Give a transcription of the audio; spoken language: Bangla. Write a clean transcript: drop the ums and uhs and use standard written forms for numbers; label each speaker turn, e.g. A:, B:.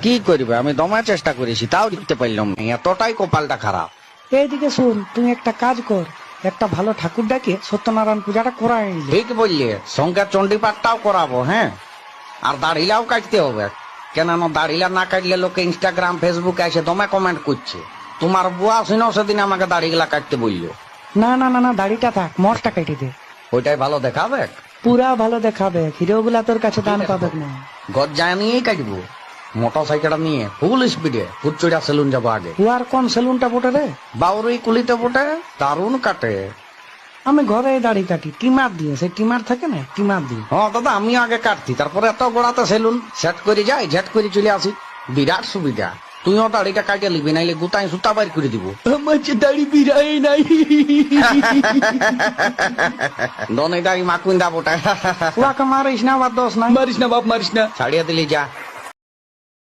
A: কি করবে, আমি দমে চেষ্টা করেছি তাও লিখতে পারলাম না, এতটাই কপালটা খারাপ।
B: এইদিকে শুন, তুই একটা কাজ কর, একটা ভালো ঠাকুর ডাকে সত্যনারায়ণ পূজাটা করাই নিলে।
A: ঠিক বললে, সঙ্গে চণ্ডী পাঠটাও করাবো। হ্যাঁ, আর দাড়িলাও কাটতে হবে, কেননা দাড়িলা না কাটলে লোকে ইনস্টাগ্রাম ফেসবুকে এসে দমে কমেন্ট করছে। তোমার বুয়া শুনেও সেদিন আমাকে দাড়িগুলা কাটতে বললো।
B: না না না না, দাড়িটা থাক, মরটা কেটে দে।
A: ওইটাই ভালো দেখাবে।
B: পুরা ভালো দেখাবে, হিরো গুলা তোর কাছে দান পাবে না।
A: গজ্জায় নিয়েই কাটবো, মোটর সাইকেলটা নিয়ে ফুল স্পিডে ফুটচুড়া সেলুন যাবো আগে।
B: ও আর কোন সেলুনটা বটে রে?
A: বাউরই কুলিতে বটে, দারুণ কাটে।
B: আমি ঘরে দাড়ি কাটি, টিমার দিয়ে, সেই টিমার থাকে না, টিমার দিয়ে।
A: হ্যাঁ দাদা, আমিও আগে কাটতি, তারপরে এত গোড়াতে সেলুন সেট করে যাই, ঝেট করে চলে আসি। বিরাট সুবিধা। তুইও দাড়িটা কাটিয়ে লিবি, নাইলে গুতাই সুতা বাইর করে দিব।
B: আমার যে দাড়ি বিরাই নাই।
A: দনে দাড়ি মাকুন্দা বটে।
B: ওয়াকে মারিস না, আবার দোষ নাই।
C: মারিস না বাপ, মারিস না।
A: ছাড়িয়ে দিলি যা।